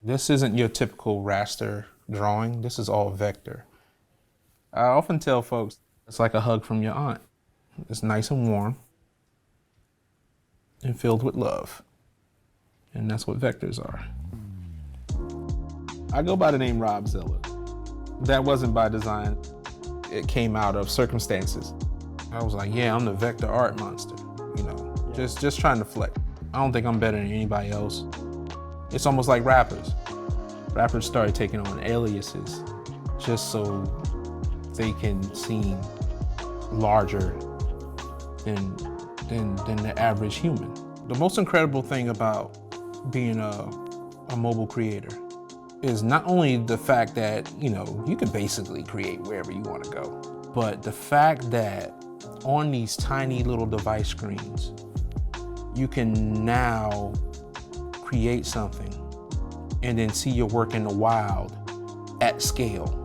This isn't your typical raster drawing. This is all vector. I often tell folks it's like a hug from your aunt. It's nice and warm and filled with love. And that's what vectors are. I go by the name Rob Zilla. That wasn't by design. It came out of circumstances. I was like, yeah, I'm the vector art monster, you know, just trying to flex. I don't think I'm better than anybody else. It's almost like rappers. Rappers started taking on aliases just so they can seem larger than the average human. The most incredible thing about being a mobile creator is not only the fact that, you know, you can basically create wherever you want to go, but the fact that on these tiny little device screens, you can now create something and then see your work in the wild at scale.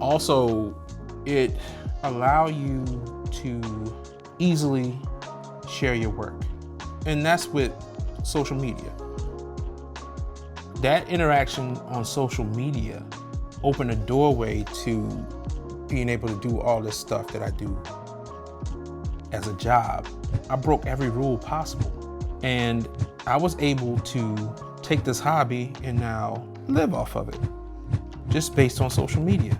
Also, it allows you to easily share your work. And that's with social media. That interaction on social media opened a doorway to being able to do all this stuff that I do as a job. I broke every rule possible. And I was able to take this hobby and now live off of it, just based on social media.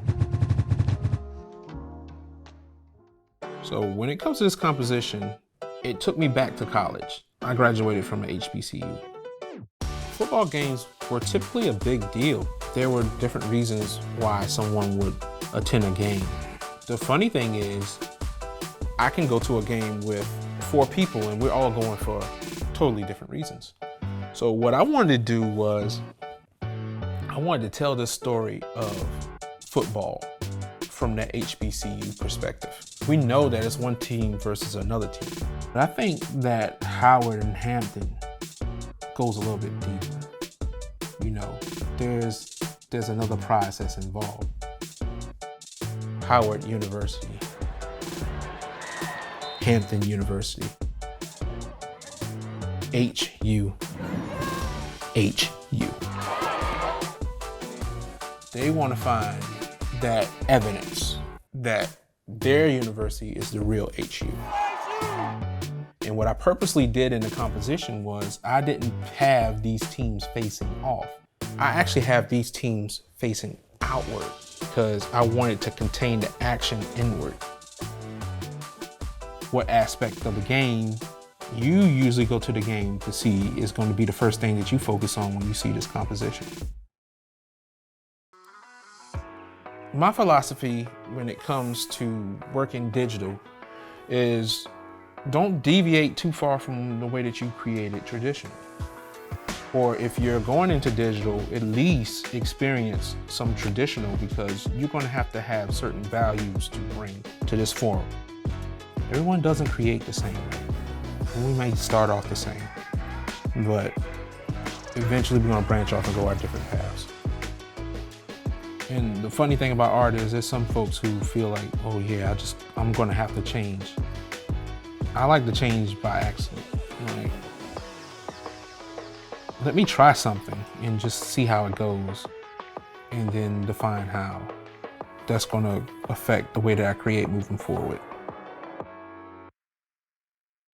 So when it comes to this composition, it took me back to college. I graduated from an HBCU. Football games were typically a big deal. There were different reasons why someone would attend a game. The funny thing is, I can go to a game with 4 people and we're all going for totally different reasons. So what I wanted to do was, I wanted to tell this story of football from that HBCU perspective. We know that it's one team versus another team. But I think that Howard and Hampton goes a little bit deeper. You know, there's another process involved. Howard University, Hampton University, HU. They want to find that evidence that their university is the real HU. And what I purposely did in the composition was I didn't have these teams facing off. I actually have these teams facing outward because I wanted to contain the action inward. What aspect of the game you usually go to the game to see is going to be the first thing that you focus on when you see this composition. My philosophy when it comes to working digital is don't deviate too far from the way that you created traditionally. Or if you're going into digital, at least experience some traditional, because you're going to have certain values to bring to this forum. Everyone doesn't create the same way. We might start off the same, but eventually we're going to branch off and go our different paths. And the funny thing about art is there's some folks who feel like, oh yeah, I'm going to have to change. I like to change by accident. Like, let me try something and just see how it goes, and then define how that's going to affect the way that I create moving forward.